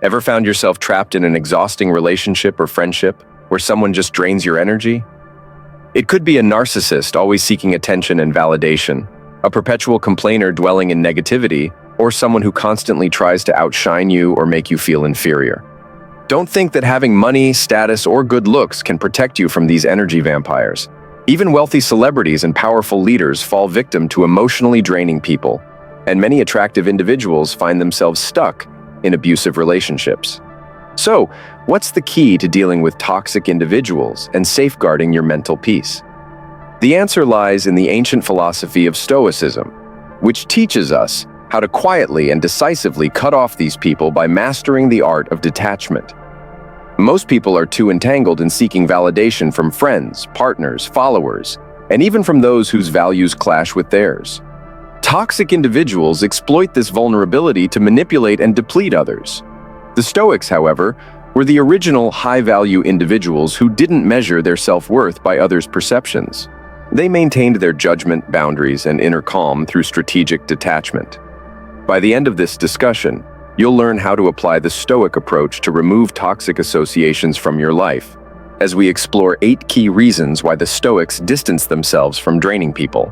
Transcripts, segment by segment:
Ever found yourself trapped in an exhausting relationship or friendship where someone just drains your energy? It could be a narcissist always seeking attention and validation, a perpetual complainer dwelling in negativity, or someone who constantly tries to outshine you or make you feel inferior. Don't think that having money, status, or good looks can protect you from these energy vampires. Even wealthy celebrities and powerful leaders fall victim to emotionally draining people, and many attractive individuals find themselves stuck in abusive relationships. So, what's the key to dealing with toxic individuals and safeguarding your mental peace? The answer lies in the ancient philosophy of Stoicism, which teaches us how to quietly and decisively cut off these people by mastering the art of detachment. Most people are too entangled in seeking validation from friends, partners, followers, and even from those whose values clash with theirs. Toxic individuals exploit this vulnerability to manipulate and deplete others. The Stoics, however, were the original high-value individuals who didn't measure their self-worth by others' perceptions. They maintained their judgment, boundaries, and inner calm through strategic detachment. By the end of this discussion, you'll learn how to apply the Stoic approach to remove toxic associations from your life, as we explore 8 key reasons why the Stoics distance themselves from draining people.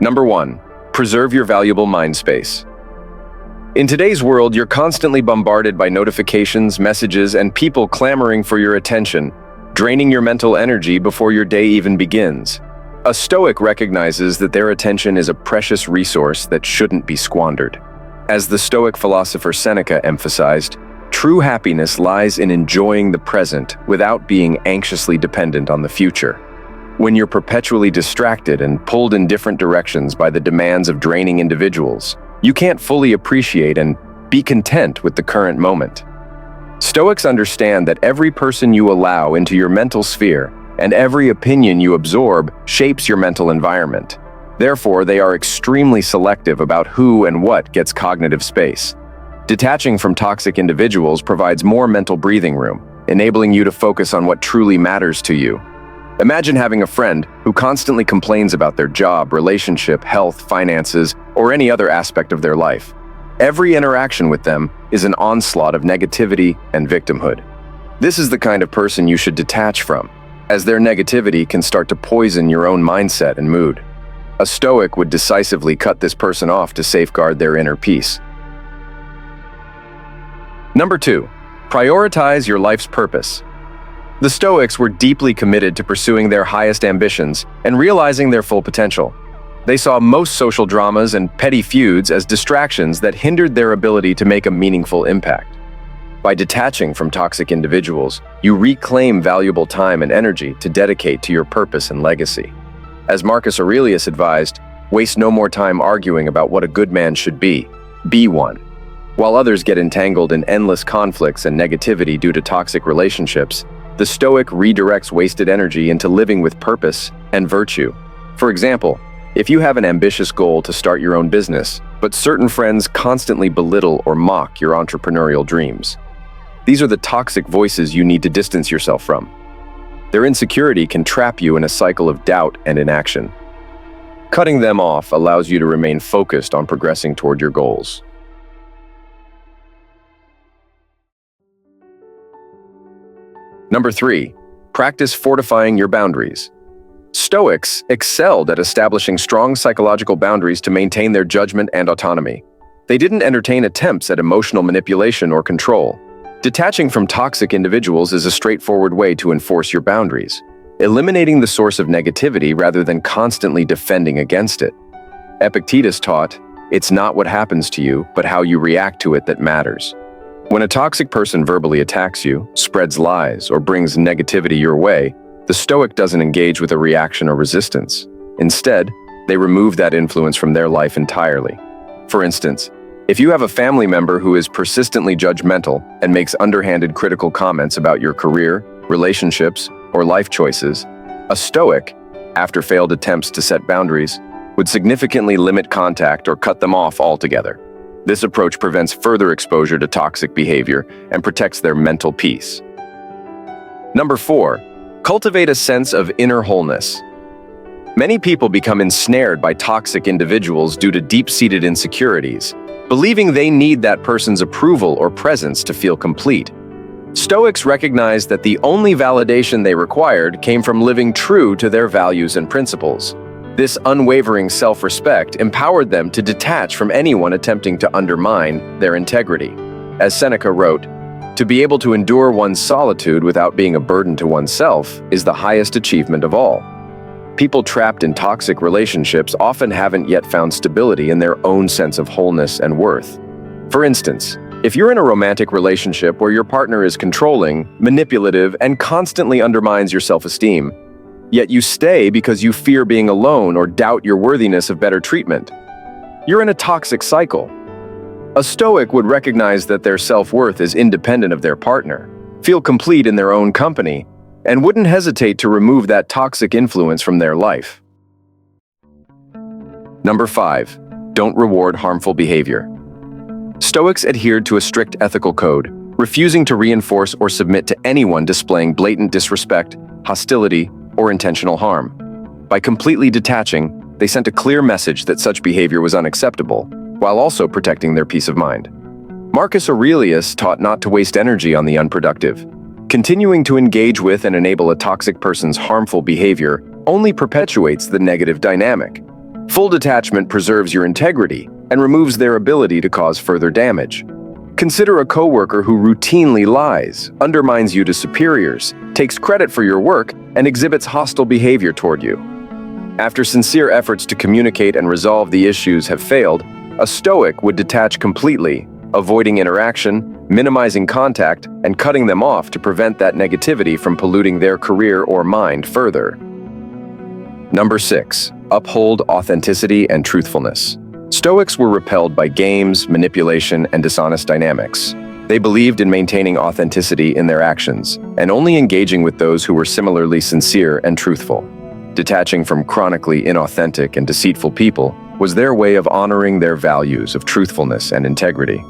Number 1. Preserve your valuable mind space. In today's world, you're constantly bombarded by notifications, messages, and people clamoring for your attention, draining your mental energy before your day even begins. A Stoic recognizes that their attention is a precious resource that shouldn't be squandered. As the Stoic philosopher Seneca emphasized, true happiness lies in enjoying the present without being anxiously dependent on the future. When you're perpetually distracted and pulled in different directions by the demands of draining individuals, you can't fully appreciate and be content with the current moment. Stoics understand that every person you allow into your mental sphere and every opinion you absorb shapes your mental environment. Therefore, they are extremely selective about who and what gets cognitive space. Detaching from toxic individuals provides more mental breathing room, enabling you to focus on what truly matters to you. Imagine having a friend who constantly complains about their job, relationship, health, finances, or any other aspect of their life. Every interaction with them is an onslaught of negativity and victimhood. This is the kind of person you should detach from, as their negativity can start to poison your own mindset and mood. A Stoic would decisively cut this person off to safeguard their inner peace. Number 2. Prioritize your life's purpose. The Stoics were deeply committed to pursuing their highest ambitions and realizing their full potential. They saw most social dramas and petty feuds as distractions that hindered their ability to make a meaningful impact. By detaching from toxic individuals, you reclaim valuable time and energy to dedicate to your purpose and legacy. As Marcus Aurelius advised, waste no more time arguing about what a good man should be one. While others get entangled in endless conflicts and negativity due to toxic relationships, the Stoic redirects wasted energy into living with purpose and virtue. For example, if you have an ambitious goal to start your own business, but certain friends constantly belittle or mock your entrepreneurial dreams, these are the toxic voices you need to distance yourself from. Their insecurity can trap you in a cycle of doubt and inaction. Cutting them off allows you to remain focused on progressing toward your goals. Number 3. Practice fortifying your boundaries. Stoics excelled at establishing strong psychological boundaries to maintain their judgment and autonomy. They didn't entertain attempts at emotional manipulation or control. Detaching from toxic individuals is a straightforward way to enforce your boundaries, eliminating the source of negativity rather than constantly defending against it. Epictetus taught, "It's not what happens to you, but how you react to it that matters." When a toxic person verbally attacks you, spreads lies, or brings negativity your way, the Stoic doesn't engage with a reaction or resistance. Instead, they remove that influence from their life entirely. For instance, if you have a family member who is persistently judgmental and makes underhanded critical comments about your career, relationships, or life choices, a Stoic, after failed attempts to set boundaries, would significantly limit contact or cut them off altogether. This approach prevents further exposure to toxic behavior and protects their mental peace. Number 4. Cultivate a sense of inner wholeness. Many people become ensnared by toxic individuals due to deep-seated insecurities, believing they need that person's approval or presence to feel complete. Stoics recognized that the only validation they required came from living true to their values and principles. This unwavering self-respect empowered them to detach from anyone attempting to undermine their integrity. As Seneca wrote, "To be able to endure one's solitude without being a burden to oneself is the highest achievement of all." People trapped in toxic relationships often haven't yet found stability in their own sense of wholeness and worth. For instance, if you're in a romantic relationship where your partner is controlling, manipulative, and constantly undermines your self-esteem, yet you stay because you fear being alone or doubt your worthiness of better treatment, you're in a toxic cycle. A Stoic would recognize that their self-worth is independent of their partner, feel complete in their own company, and wouldn't hesitate to remove that toxic influence from their life. Number 5. Don't reward harmful behavior. Stoics adhered to a strict ethical code, refusing to reinforce or submit to anyone displaying blatant disrespect, hostility, or intentional harm. By completely detaching, they sent a clear message that such behavior was unacceptable, while also protecting their peace of mind. Marcus Aurelius taught not to waste energy on the unproductive. Continuing to engage with and enable a toxic person's harmful behavior only perpetuates the negative dynamic. Full detachment preserves your integrity and removes their ability to cause further damage. Consider a coworker who routinely lies, undermines you to superiors, takes credit for your work, and exhibits hostile behavior toward you. After sincere efforts to communicate and resolve the issues have failed, a Stoic would detach completely, avoiding interaction, minimizing contact, and cutting them off to prevent that negativity from polluting their career or mind further. Number 6. Uphold authenticity and truthfulness. Stoics were repelled by games, manipulation, and dishonest dynamics. They believed in maintaining authenticity in their actions, and only engaging with those who were similarly sincere and truthful. Detaching from chronically inauthentic and deceitful people was their way of honoring their values of truthfulness and integrity.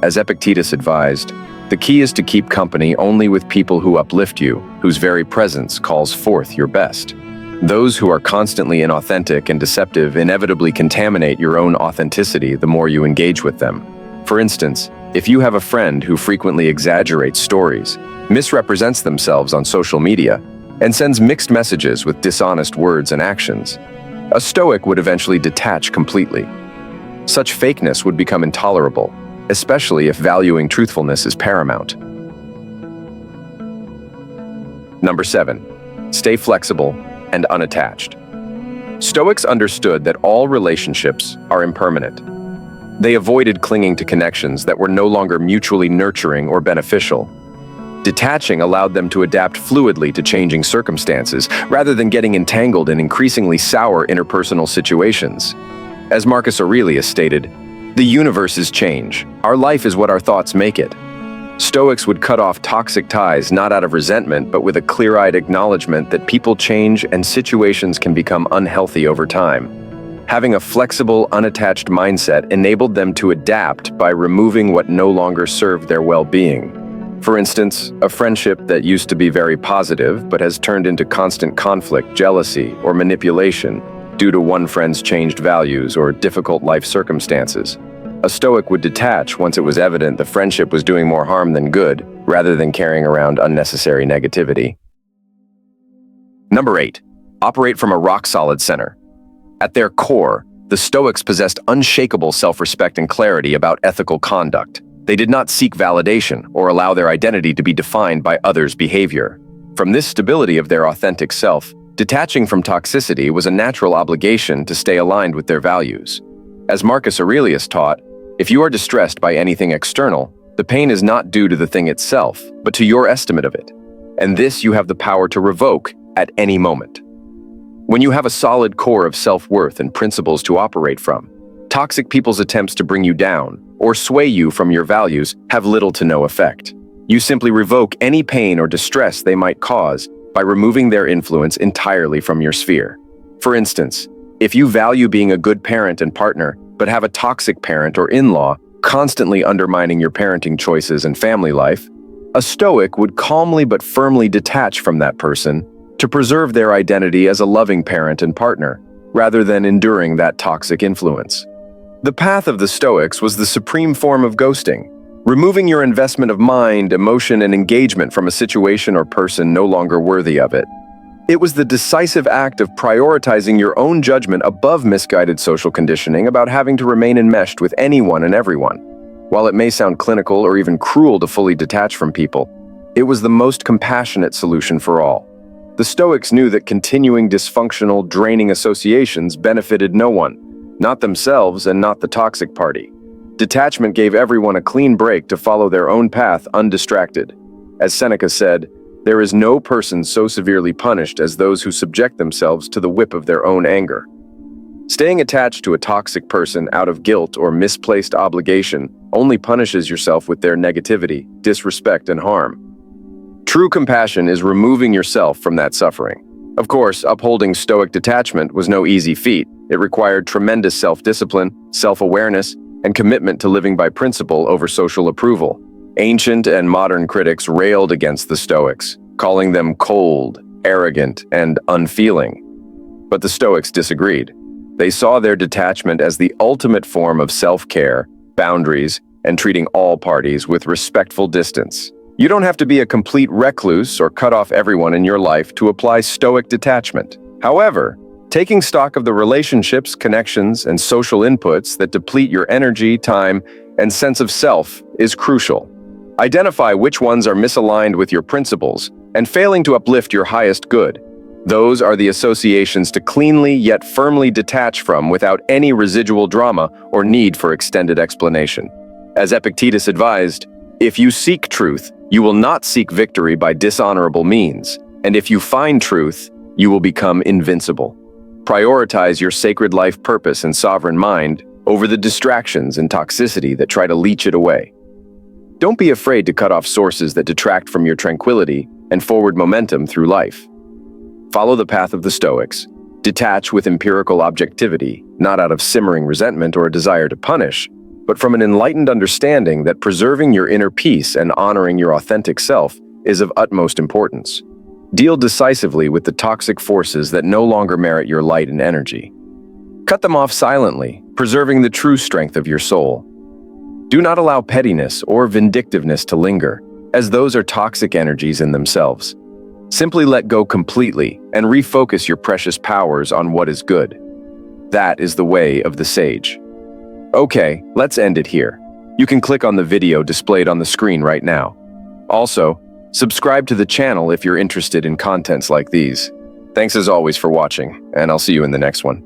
As Epictetus advised, the key is to keep company only with people who uplift you, whose very presence calls forth your best. Those who are constantly inauthentic and deceptive inevitably contaminate your own authenticity the more you engage with them. For instance, if you have a friend who frequently exaggerates stories, misrepresents themselves on social media, and sends mixed messages with dishonest words and actions, a Stoic would eventually detach completely. Such fakeness would become intolerable, especially if valuing truthfulness is paramount. Number 7. Stay flexible and unattached. Stoics understood that all relationships are impermanent. They avoided clinging to connections that were no longer mutually nurturing or beneficial. Detaching allowed them to adapt fluidly to changing circumstances, rather than getting entangled in increasingly sour interpersonal situations. As Marcus Aurelius stated, "The universe is change. Our life is what our thoughts make it." Stoics would cut off toxic ties not out of resentment, but with a clear-eyed acknowledgement that people change and situations can become unhealthy over time. Having a flexible, unattached mindset enabled them to adapt by removing what no longer served their well-being. For instance, a friendship that used to be very positive but has turned into constant conflict, jealousy, or manipulation due to one friend's changed values or difficult life circumstances. A Stoic would detach once it was evident the friendship was doing more harm than good, rather than carrying around unnecessary negativity. Number 8. Operate from a rock-solid center. At their core, the Stoics possessed unshakable self-respect and clarity about ethical conduct. They did not seek validation or allow their identity to be defined by others' behavior. From this stability of their authentic self, detaching from toxicity was a natural obligation to stay aligned with their values. As Marcus Aurelius taught, if you are distressed by anything external, the pain is not due to the thing itself, but to your estimate of it. And this you have the power to revoke at any moment. When you have a solid core of self-worth and principles to operate from, toxic people's attempts to bring you down or sway you from your values have little to no effect. You simply revoke any pain or distress they might cause by removing their influence entirely from your sphere. For instance, if you value being a good parent and partner, but have a toxic parent or in-law constantly undermining your parenting choices and family life, a Stoic would calmly but firmly detach from that person to preserve their identity as a loving parent and partner, rather than enduring that toxic influence. The path of the Stoics was the supreme form of ghosting, removing your investment of mind, emotion, and engagement from a situation or person no longer worthy of it. It was the decisive act of prioritizing your own judgment above misguided social conditioning about having to remain enmeshed with anyone and everyone. While it may sound clinical or even cruel to fully detach from people, it was the most compassionate solution for all. The Stoics knew that continuing dysfunctional, draining associations benefited no one, not themselves and not the toxic party. Detachment gave everyone a clean break to follow their own path undistracted. As Seneca said, "There is no person so severely punished as those who subject themselves to the whip of their own anger." Staying attached to a toxic person out of guilt or misplaced obligation only punishes yourself with their negativity, disrespect, and harm. True compassion is removing yourself from that suffering. Of course, upholding Stoic detachment was no easy feat. It required tremendous self-discipline, self-awareness, and commitment to living by principle over social approval. Ancient and modern critics railed against the Stoics, calling them cold, arrogant, and unfeeling. But the Stoics disagreed. They saw their detachment as the ultimate form of self-care, boundaries, and treating all parties with respectful distance. You don't have to be a complete recluse or cut off everyone in your life to apply Stoic detachment. However, taking stock of the relationships, connections, and social inputs that deplete your energy, time, and sense of self is crucial. Identify which ones are misaligned with your principles and failing to uplift your highest good. Those are the associations to cleanly yet firmly detach from without any residual drama or need for extended explanation. As Epictetus advised, "If you seek truth, you will not seek victory by dishonorable means, and if you find truth, you will become invincible." Prioritize your sacred life purpose and sovereign mind over the distractions and toxicity that try to leech it away. Don't be afraid to cut off sources that detract from your tranquility and forward momentum through life. Follow the path of the Stoics. Detach with empirical objectivity, not out of simmering resentment or a desire to punish, but from an enlightened understanding that preserving your inner peace and honoring your authentic self is of utmost importance. Deal decisively with the toxic forces that no longer merit your light and energy. Cut them off silently, preserving the true strength of your soul. Do not allow pettiness or vindictiveness to linger, as those are toxic energies in themselves. Simply let go completely and refocus your precious powers on what is good. That is the way of the sage. Okay, let's end it here. You can click on the video displayed on the screen right now. Also, subscribe to the channel if you're interested in contents like these. Thanks as always for watching, and I'll see you in the next one.